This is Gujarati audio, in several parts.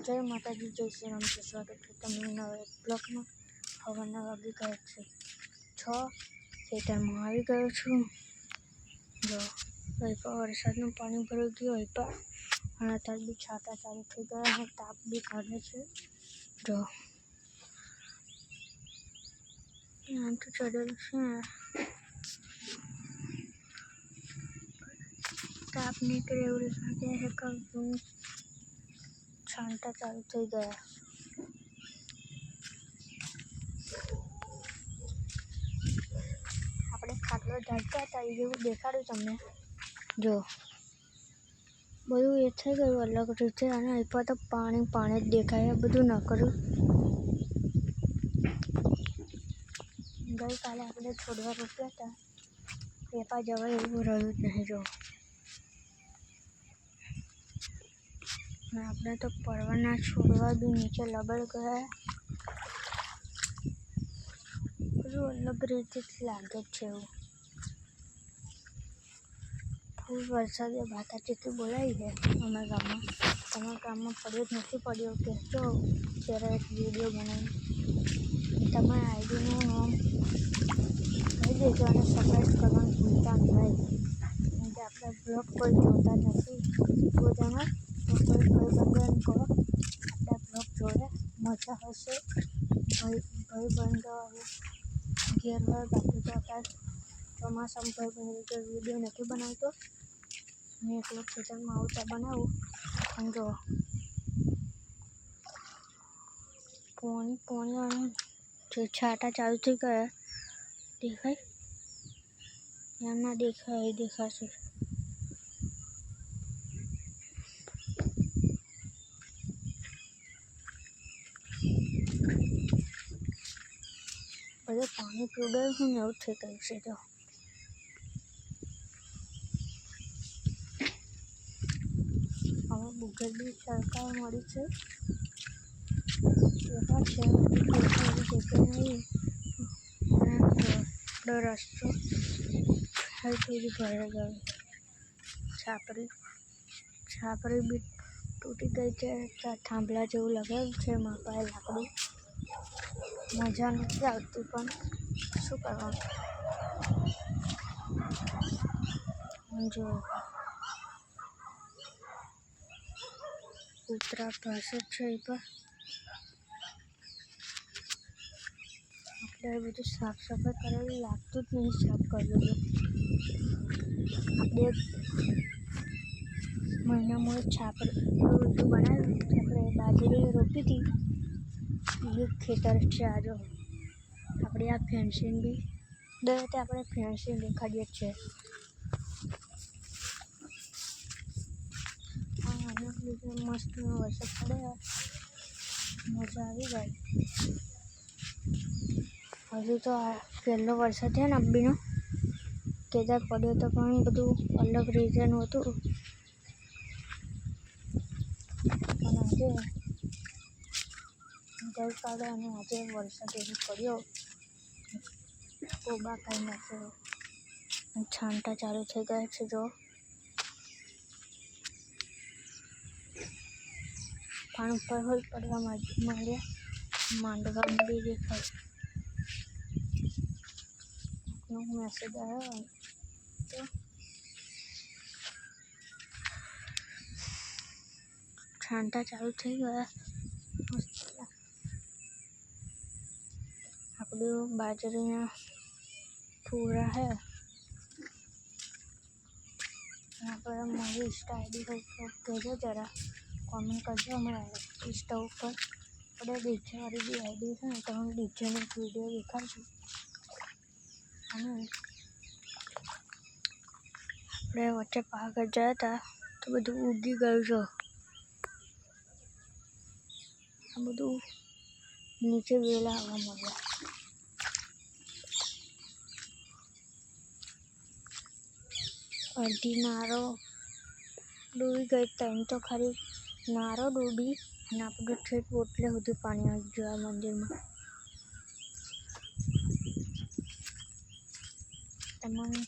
जय माताजी जय श्री राम से स्वागत है तमने नवा બ્લોગમાં। હવાના વાગી ગયા છે 6 ખેતરમાં આવી ગયો છું। જો અહીં વરસાદનું પાણી ભરાઈ ગયું અહીં પર અને અત્યારે બી છાંટા ચાલુ થઈ ગયા અને તાપ બી કાઢે છે। જો આમ તો ચડેલું છે ताप નીકળે એવું લાગે છે કે छांटा चालू थी गया। આપણે ખાટલો ઢાંકતા હતા એવું દેખાડું તમને। જો બધું એ થઈ ગયું અલગ રીતે અને અહીં પર તો પાણી પાણી જ દેખાય બધું ન કર્યું। ગઈકાલે આપણે છોડવા રોપ્યા હતા પેપા જવા એવું રહ્યું જ નહીં। જો આપણે તો પરવાના છોડવા બી નીચે લબડ ગયા બધું અલગ રીતે લાગે છે એવું। ફૂલ વરસાદે ભાતા જેટલી બોલાવી છે અમારા ગામમાં। તમારા ગામમાં પડ્યો જ નથી પડ્યો કે જો ત્યારે એક વિડીયો બનાવી તમારા આઈડીનું નામ કહી દેજો અને સબસ્ક્રાઈબ કરવાનું ભૂલતા નહીં કેમ કે આપણા બ્લોગ કોઈ જોતા નથી બધામાં। તો કોઈ ભાઈબંધોને કહો આપણા બ્લોગ જોડે મજા હશે। ભાઈબંધો ઘેર હોય બાકી તો અત્યારે ચોમાસામાં ભાઈબંધો વિડીયો નથી બનાવતો અને એકલો ખેતરમાં આવતા બનાવું પણ જો પોણી અને જે છાંટા ચાલુ થઈ ગયા દેખાય ત્યાં ના દેખાય દેખાશે। બધે પાણી પીવડાવ્યું છે ને એવું થઈ ગયું છે। જો હવે બુગર બી સરકાર મળી છે એવા છે નહીં આપણો રસ્તો હરથી ભરાઈ ગયો। છાપરી બી તૂટી ગઈ છે ત્યાં થાંભલા જેવું લગાવ્યું છે માપાએ લાકડું મજા નથી આવતી પણ શું કરવાનું। જો કૂતરા પાસે છે એ પર આપણે બધું સાફ સફાઈ કરેલું લાગતું જ નહીં સાફ કરેલું। આપણે મહિનામાં છાપરું બધું બનાવ્યું આપણે બાજરી રોપી હતી એ ખેતર છે। આ જો આપણે આ ફેન્સિંગ બી દર તે આપણે ફેન્સિંગ દેખાડીએ જ છે। મસ્ત વરસાદ પડે મજા આવી જાય। હજુ તો આ પહેલો વરસાદ છે ને અંબીનો કેદાર પડ્યો તો પણ બધું અલગ રીતનું હતું પણ આજે ગઈકાલે અને આજે વરસાદ એવો પડ્યો કોબા ખાઈ નાખ્યો છાંટા ચાલુ થઈ ગયા છે। જો પાણી ઉપર હોય પડવા માંડ્યા માંડવા બી દેખાય મેસેજ આવ્યો તો છાંટા ચાલુ થઈ ગયા। આપણું બાજરીના પૂરા હે આપણે મારી ઇન્સ્ટા આઈડી હોય તો કહેજો જરા કોમેન્ટ કરજો। અમારા ઇન્સ્ટા ઉપર આપણે ડીજેવાળી બી આઈડી છે ને તમે ડીજેનો એક વિડીયો દેખાડજો અને આપણે વચ્ચે પાવાગઢ ગયા હતા તો બધું ઉગી ગયું છે આ બધું નીચે વેલા આવવા મળ્યા। અડધી નારો ડૂબી ગઈ ત્રણ તો ખરી નારો ડૂબી અને આપણે ઠેઠ ઓટલે સુધી પાણી આવી ગયું આ મંદિરમાં। તમને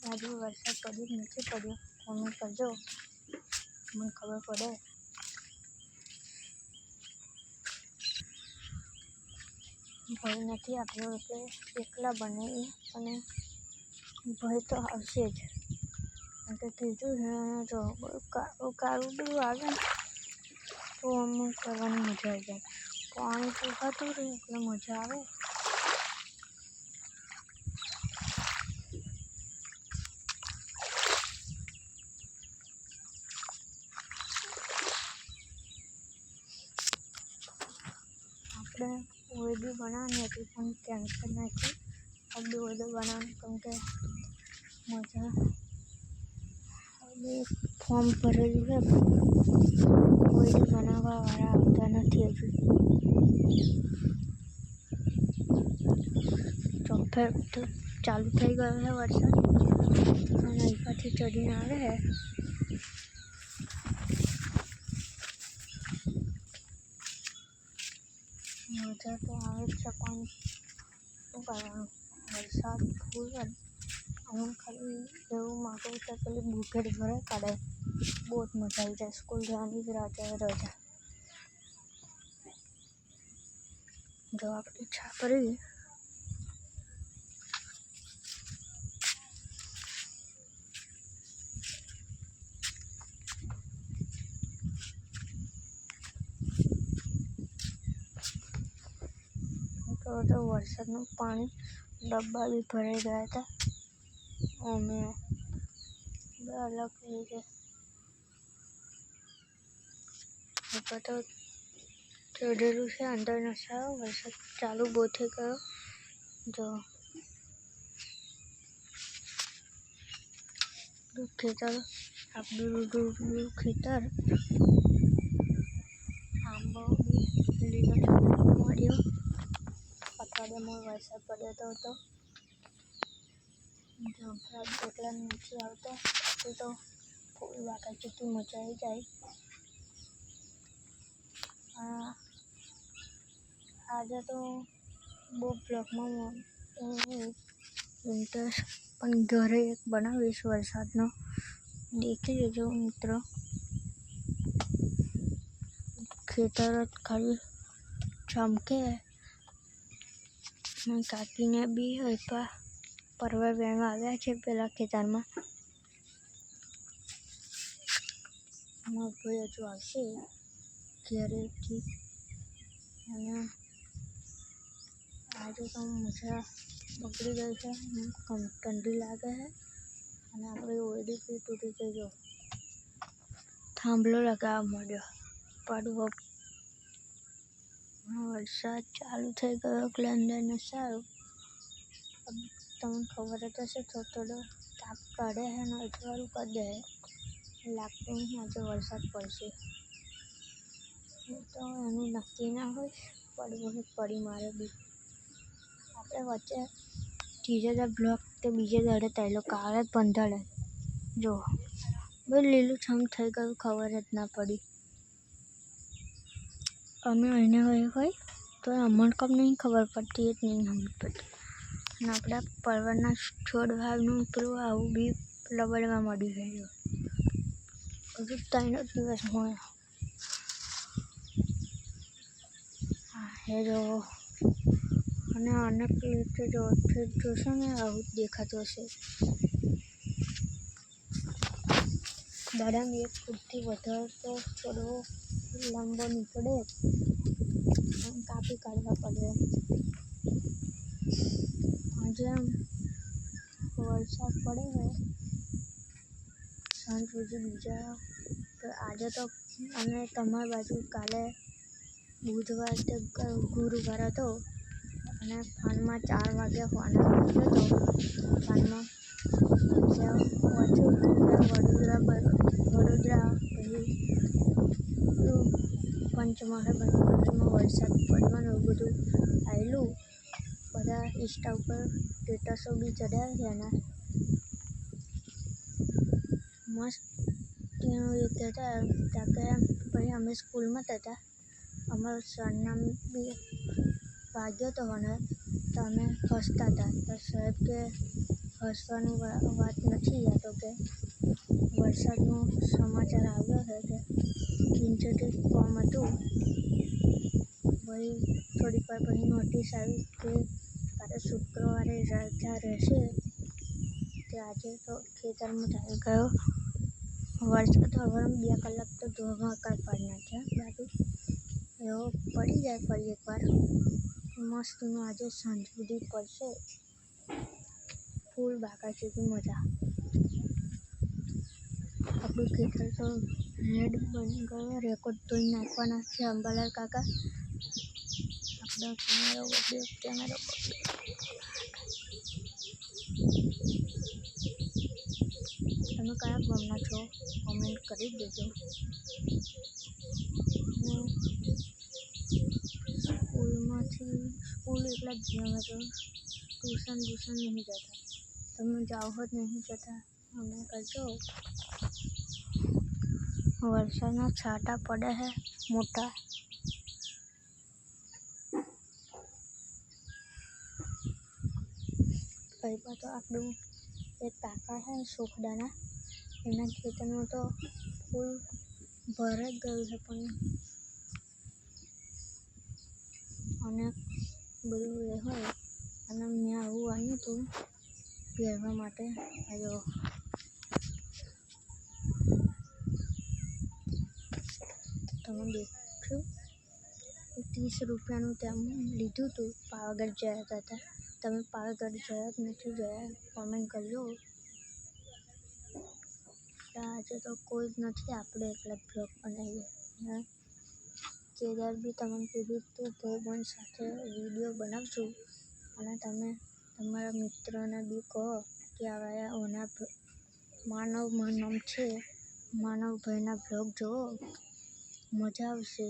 આજે વરસાદ પડ્યો નથી પડ્યો કોમેન્ટ કરજો મને ખબર પડે। ભય નથી આવ્યો એટલે એકલા બનાવીએ અને ભય તો આવશે જ. કારણ કે કીધું છે અને જો કાળું બી આવે ને તો અમુક કરવાની મજા આવી જાય. પાણી સુકાતું રહે એટલે મજા આવે. આપણે ઓયડી બનાવવાની હતી પણ કેન્સલ નાખી. આપણે ઓયડી બનાવવાની કેમ કે મજા હવે ફોર્મ ભરેલું છે ઓયડી બનાવવાવાળા આવતા નથી હજુ. ચોફેર તો ચાલુ થઈ ગયો છે વરસાદ અને અહીંયાથી ચડીને આવે છે. મજા તો આવે જ છે પણ શું કરવાનું, વરસાદ ફૂલ હોય અમુક ખાલી એવું માગું કે પેલી બુકેટ ભરે કાઢે બહુ જ મજા આવી જાય. સ્કૂલ જવાની જ રજા જો આપણે છાપરી તો વરસાદનું પાણી ડબ્બા બી ભરાઈ ગયા હતા. અમે બે અલગ રીતે ઉપર તો ચઢેલું છે અંદર નથી આવ્યો. વરસાદ ચાલુ બહુ થઈ ગયો. જો ખેતર આપણું ખેતર આંબો બી લીલો મળ્યો. અઠવાડિયામાં વરસાદ પડ્યો હતો. જામફળ જેટલા નથી આવતા એ તો ફૂલ વાગા જેટલી મજા આવી જાય. આજે તો બહુ બ્લોગમાં ઇન્ટરેસ્ટ પણ ઘરે એક બનાવીશ વરસાદનો, દેખી લેજો મિત્રો. ખેતર જ ખાલી ચમકે. કાકીને બી હતા પરવા વેણવા આવ્યા છે પેલા ખેતરમાં. અમારો ભાઈ હજુ આવશે ઘરેથી અને આજે તો મજા બગડી ગઈ છે. ઠંડી લાગે છે અને આપણે ઓયડી બી તૂટી ગઈ. જો થાંભલો લગાવવા માંડ્યો પડવો. વરસાદ ચાલુ થઈ ગયો એટલે અંદરને સારું. તમને ખબર જ હશે થોડો તાપ કાઢે છે ને અજવાળું કરી દે. લાગતું નહીં આજે વરસાદ પડશે. તો એનું નક્કી ના હોય પડવું પડી મારે બી. આપણે વચ્ચે ત્રીજે દાડે બ્લોક તે બીજે દાડે થયેલો કાલે જ બંધાડે. જો બહુ લીલું છમ થઈ ગયું ખબર જ ના પડી. અમે અહીંને હોય તો અમને કમ નહીં ખબર પડતી જ નહીં સમજ પડતી. અને આપણા પરવારના છોડ ભાગનું પેલું આવું બી લબડવા માંડ્યું છે. હજુ 3 દિવસ હોય જો અને અનેક રીતે જોશો ને આવું જ દેખાતું હશે. દાડામાં 1 ફૂટથી વધારે તો છોડવો લાંબો નીકળે કાપી કાઢવા પડે. આજે વરસાદ પડે છે સાંજ સુધી બીજા તો આજે તો અને તમારી બાજુ કાલે બુધવાર તે ગુરુવાર હતો અને ફાનમાં 4 વાગ્યા ફોન આવ્યો હતો. ફાનમાં વડોદરા પછી પંચમહાલમાં વરસાદ પડવાનું એવું બધું આવેલું. બધા ઇન્સ્ટા ઉપર સ્ટેટસો બી ચડ્યા છે એના મસ્ત. એ કહેતા કે પછી અમે સ્કૂલમાં હતા અમારું સરનામ બી વાગ્યો હતો મને તો અમે હસતા હતા. તો સાહેબ કે હસવાનું વાત નથી. આ તો કે વરસાદનો સમાચાર આવ્યો છે કે 75 ફોર્મ હતું. વળી થોડીક વાર પછી નોટિસ આવી કે કાલે શુક્રવારે રજા રહેશે, તે આજે તો ખેતરમાં ચાલી ગયો. વરસાદ હવારમાં 2 કલાક તો ધોધમાર પાડી નાખ્યા. બાકી એવો પડી જાય ફરી એકવાર મસ્તનું. આજે સાંજ સુધી પડશે. ફૂલ બાકાચીકી મજા. આપણું ખેતર તો રેડ બની ગયો. રેકોર્ડ તોડી નાખવાના છે અંબાલાલ કાકા. આપણો કેમેરો તમે કયા ગામના છો કોમેન્ટ કરી દેજો. સ્કૂલ એટલા જ અમે તો ટ્યુશન નહીં જતા. તમે જાઓ જ નહીં જતા, અમે કરજો. વરસાદના છાંટા પડે છે મોટા. પહેલાં તો આપણું એક કાકા છે સોખડાના, એના ખેતરમાં તો ફૂલ ભરાઈ ગયું છે. પણ અને બધું એ હોય અને મેં આવું આવ્યું હતું પહેરવા માટે. આવ્યો તમે દેખ્યું 30 રૂપિયાનું ત્યાં લીધું હતું. પાવાગઢ ગયા હતા. તમે પાવાગઢ ગયા જ નથી ગયા કોમેન્ટ કરજો. આજે તો કોઈ જ નથી, આપણે એકલા બ્લોગ બનાવીએ. કેદાર બી તમને કીધું તું ભાઈબંધ સાથે વિડીયો બનાવશું, અને તમે તમારા મિત્રોને બી કહો કે આવા માનવ નામ છે, માનવભાઈના બ્લોગ જુઓ, મજા આવશે.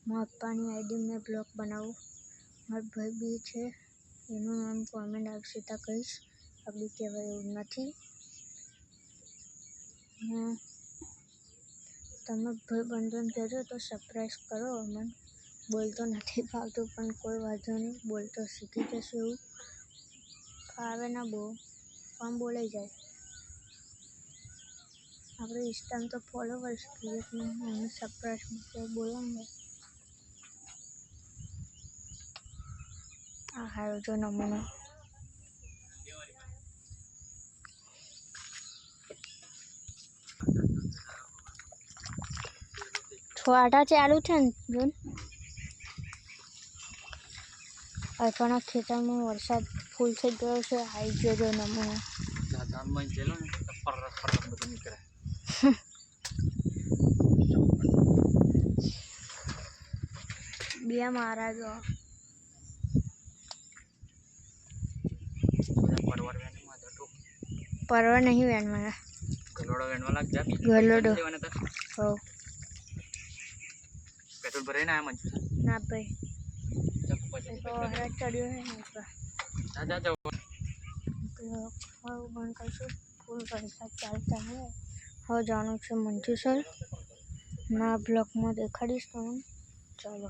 મારા પપ્પાની આઈડી મેં બ્લોગ બનાવું. મારો ભાઈ બી છે, એનું નામ કોમેન્ટ આવશે ત્યાં કહીશ. આપણી કહેવાય એવું નથી. તમે ભાઈબંધોને કહેજો તો સરપ્રાઈઝ કરો. અમને બોલતો નથી ફાવતું, પણ કોઈ વાંધો નહીં, બોલતો શીખી જશે. એવું ફાવે ના બહુ પણ બોલાઈ જાય. આપણે ઇન્સ્ટામાં તો ફોલોવર્સ કહીએ પણ અમે સરપ્રાઈઝ બોલાવીએ. આ હારો જો નમૂનો. છોટા ચાલુ છે ને જોન. અલ્પાના ખેતરમાં વરસાદ ફૂલ થઈ ગયો છે. આવી ગયો જો નમૂનો. બે મારા જો પરવા નહીં વેણવાના. ગલોડો વેણવા લાગ જા. ગલોડો હો પેટ્રોલ ભરાઈ ના મંજુ ના ભાઈ તો હરા ચડ્યો હે ને તો બંધ કરશું. ફૂલ વરસાદ ચાલતા હે. હવે જાણું છે મંજુ સર ના બ્લોગમાં દેખાડીશ તમને. ચાલો.